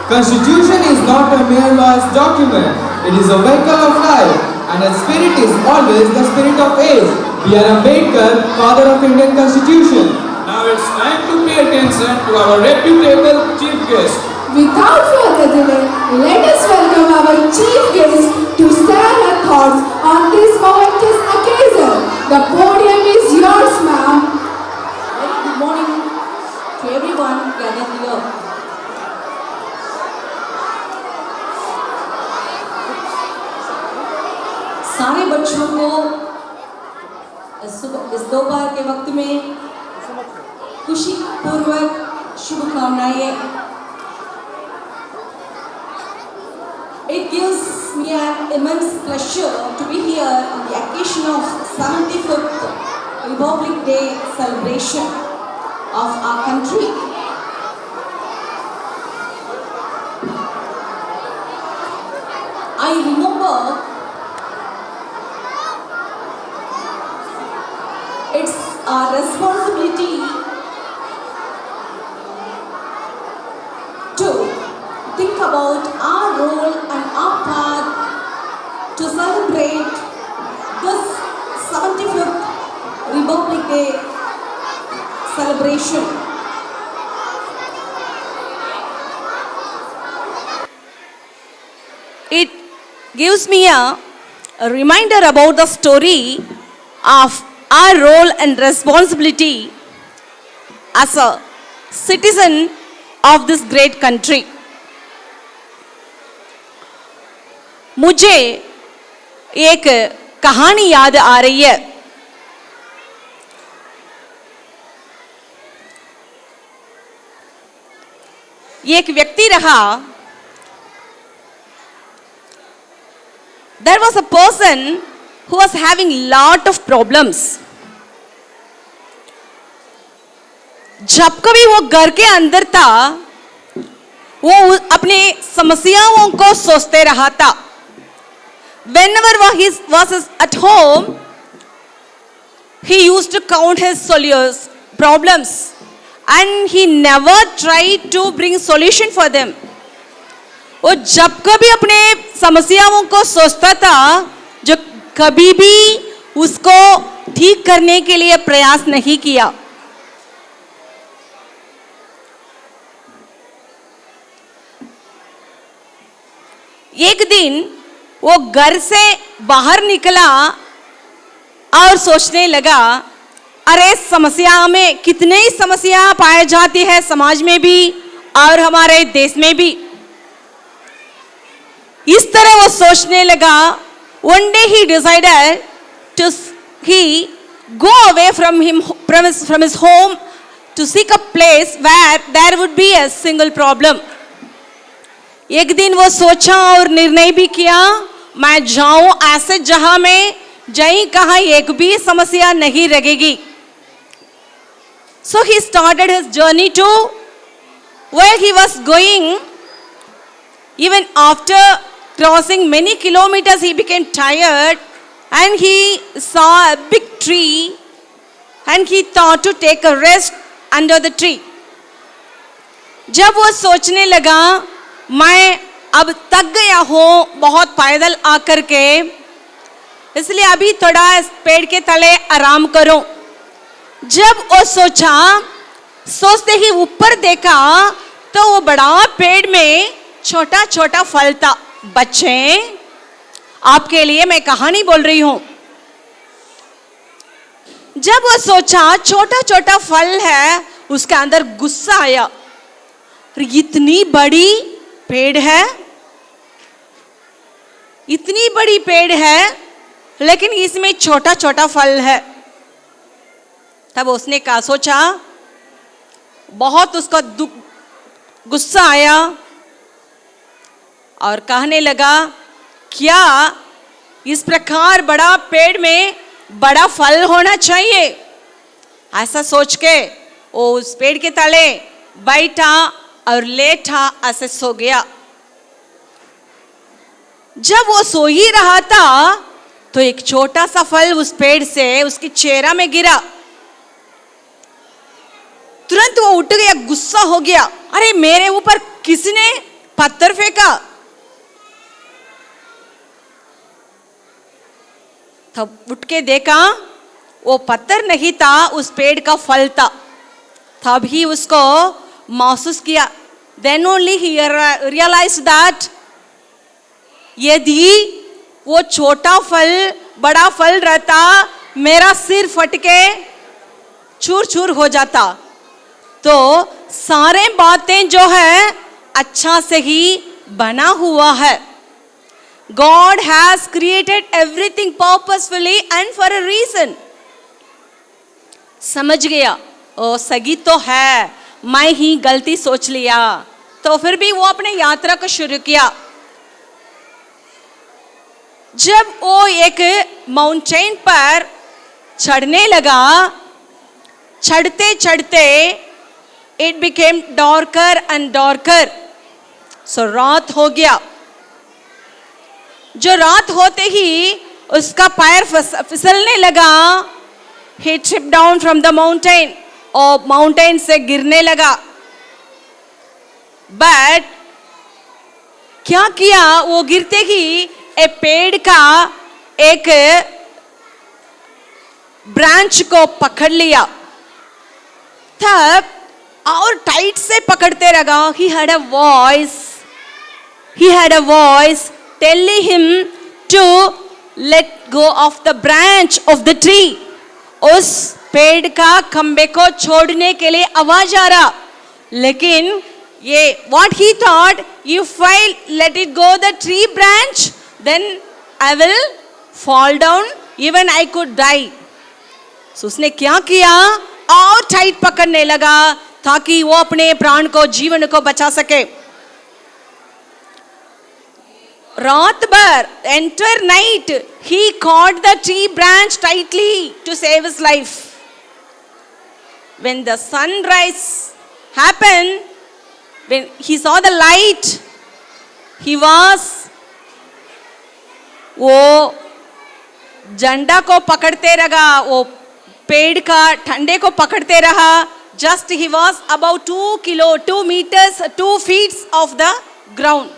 Constitution is not a mere law's document. It is a vehicle of life, and its spirit is always the spirit of age. B.R. Ambedkar, father of Indian Constitution. Now it's time to pay attention to our reputable chief guest. Without further delay, let us welcome our chief guest to share her thoughts on this momentous occasion. The podium is yours, ma'am. Very good morning to everyone gathered here. सारे बच्चों को इस दोपहर के वक्त में खुशी पूर्वक शुभकामनाएं. It gives me an immense pleasure to be here on the occasion of 75th Republic Day celebration of our country. I remember it's our responsibility to think about our role and our part to celebrate this 75th Republic Day celebration. It gives me a reminder about the story of our role and responsibility as a citizen of this great country. मुझे एक कहानी याद आ रही है. ये एक व्यक्ति रहा. There was a person who was having lot of problems. जब कभी वो घर के अंदर था, वो अपनी समस्याओं को सोचते रहा था. Whenever he was at home, he used to count his problems, and he never tried to bring solution for them. वो जब कभी अपने समस्याओं को सोचता था, जो कभी भी उसको ठीक करने के लिए प्रयास नहीं किया. एक दिन वो घर से बाहर निकला और सोचने लगा, अरे समस्या में कितने ही समस्या पाई जाती है समाज में भी और हमारे देश में भी. इस तरह वो सोचने लगा. One day he decided to go away from his home to seek a place where there would be a single problem. एक दिन वो सोचा और निर्णय भी किया, मैं जाऊं ऐसे जहां में जहीं कहां एक भी समस्या नहीं रहेगी. So he started his journey to where he was going. Even after crossing many kilometers, he became tired and he saw a big tree and he thought to take a rest under the tree. जब वो सोचने लगा, मैं अब थक गया हूँ बहुत पैदल आकर के, इसलिए अभी थोड़ा इस पेड़ के तले आराम करूं. जब वो सोचते ही ऊपर देखा तो वो बड़ा पेड़ में छोटा छोटा फल था. बच्चे, आपके लिए मैं कहानी बोल रही हूं. जब वो सोचा छोटा छोटा फल है, उसके अंदर गुस्सा आया. इतनी बड़ी पेड़ है, इतनी बड़ी पेड़ है, लेकिन इसमें छोटा छोटा फल है. तब उसने क्या सोचा, बहुत उसका गुस्सा आया और कहने लगा, क्या इस प्रकार बड़ा पेड़ में बड़ा फल होना चाहिए? ऐसा सोच के वो उस पेड़ के तले बैठा और लेटा ऐसे सो गया. जब वो सो ही रहा था तो एक छोटा सा फल उस पेड़ से उसके चेहरा में गिरा. तुरंत वो उठ गया, गुस्सा हो गया. अरे मेरे ऊपर किसने पत्थर फेंका। तब उठ के देखा वो पत्थर नहीं था, उस पेड़ का फल था। तब ही उसको महसूस किया, then only he realized that यदि वो छोटा फल बड़ा फल रहता, मेरा सिर फट के चूर चूर हो जाता। तो सारे बातें जो है अच्छा से ही बना हुआ है। God has created everything purposefully and for a reason. समझ गया, ओ सगी तो है, मैं ही गलती सोच लिया। तो फिर भी वो अपने यात्रा को शुरू किया। जब वो एक माउंटेन पर चढ़ने लगा, चढ़ते चढ़ते it became darker and darker. So रात हो गया। जो रात होते ही उसका पैर फिसलने लगा। He tripped down from the mountain, और माउंटेन से गिरने लगा। बट क्या किया, वो गिरते ही एक पेड़ का एक ब्रांच को पकड़ लिया। तब और टाइट से पकड़ते रहा। He had a voice telling him to let go of the branch of the tree. उस पेड़ का खंबे को छोड़ने के लिए आवाज आ रहा। लेकिन ये what he thought, if I let it go the tree branch, then I will fall down, even I could die. So उसने क्या किया, और टाइट पकड़ने लगा ताकि वो अपने प्राण को, जीवन को बचा सके। रात भर, entire night, he caught the tree branch tightly to save his life. When the sunrise happened, when he saw the light, he was, वो झंडा को पकड़ते रहा, वो पेड़ का ठंडे को पकड़ते रहा। Just he was about 2 meters, 2 feet of the ground.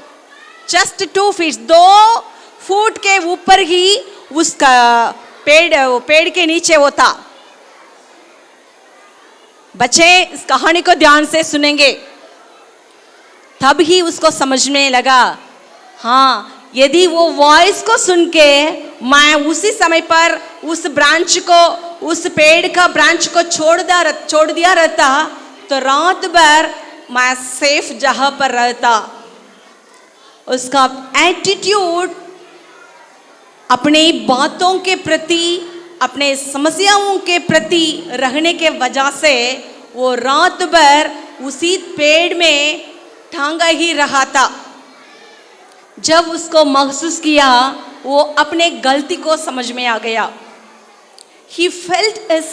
Just 2 feet, 2 foot के ऊपर ही उसका पेड़ के नीचे वो था। बच्चे इस कहानी को ध्यान से सुनेंगे, तब ही उसको समझ में लगा, हाँ यदि वो वॉइस को सुन के मैं उसी समय पर उस ब्रांच को, उस पेड़ का ब्रांच को छोड़ दिया रहता, तो रात भर मैं सेफ जगह पर रहता। उसका एटीट्यूड अपनी बातों के प्रति, अपने समस्याओं के प्रति रहने के वजह से वो रात भर उसी पेड़ में टांगा ही रहा था। जब उसको महसूस किया, वो अपने गलती को समझ में आ गया। He felt his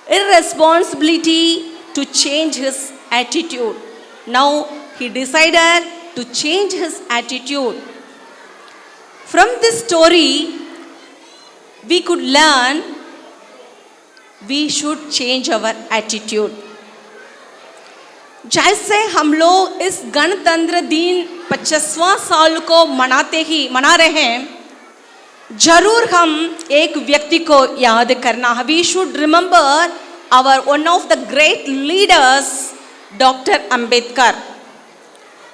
irresponsibility to change his attitude. Now he decided to change his attitude. From this story, we could learn we should change our attitude. जैसे हम लोग इस गणतंत्र दिन 50वां साल को मना रहे हैं, जरूर हम एक व्यक्ति को याद करना है। We should remember our one of the great leaders, Dr. Ambedkar,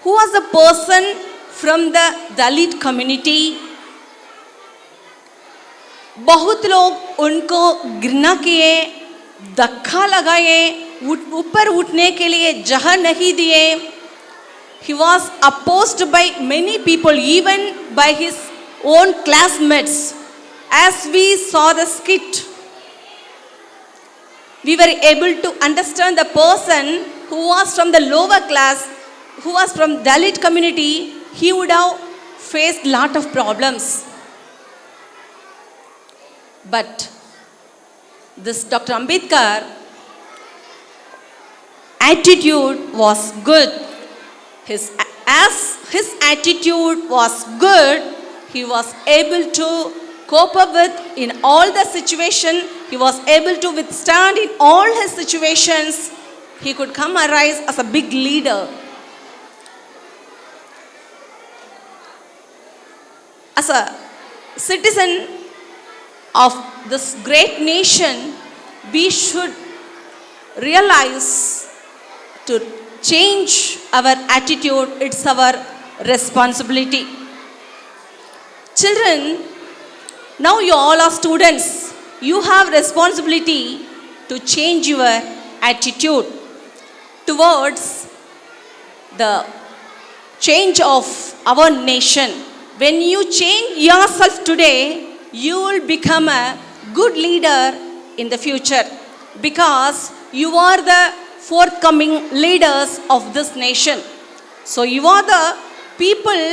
who was a person from the Dalit community. बहुत लोग उनको घृणा किए, धक्का लगाए, ऊपर उठने के लिए जगह नहीं दिए। He was opposed by many people, even by his own classmates. As we saw the skit, we were able to understand the person who was from the lower class, who was from Dalit community, he would have faced lot of problems. But this Dr. Ambedkar attitude was good. As his attitude was good, he was able to cope up with in all the situation. He was able to withstand in all his situations. He could come arise as a big leader. as a citizen of this great nation, we should realize to change our attitude. It's our responsibility. Children, now you all are students. You have responsibility to change your attitude towards the change of our nation. When you change yourself today, you will become a good leader in the future, because you are the forthcoming leaders of this nation. So you are the people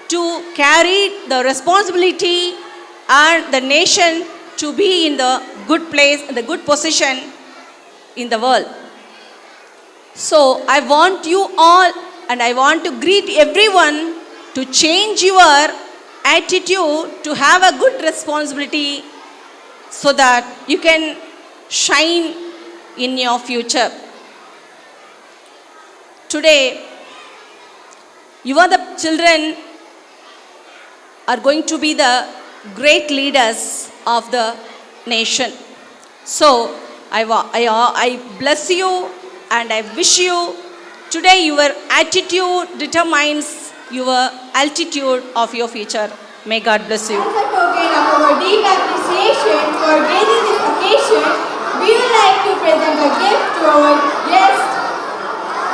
to carry the responsibility and the nation to be in the good place, in the good position in the world. So I want you all, and I want to greet everyone to change your attitude, to have a good responsibility, so that you can shine in your future. Today, you are the children are going to be the great leaders of the nation. So I bless you and I wish you. Today your attitude determines your altitude of your future. May God bless you. As a token of our deep appreciation for gracing this occasion, we would like to present a gift to our guest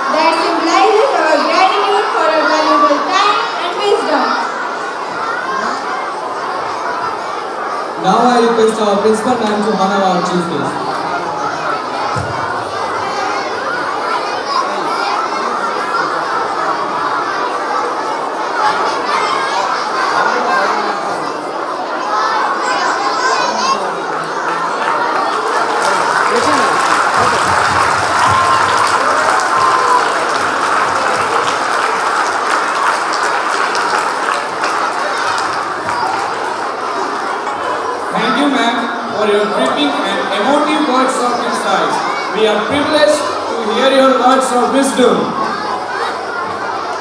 that symbolizes our gratitude for our valuable time and wisdom. Now I request our principal ma'am to honor our chief guest. Thank you, ma'am, for your gripping and emotive words of insight. We are privileged to hear your words of wisdom.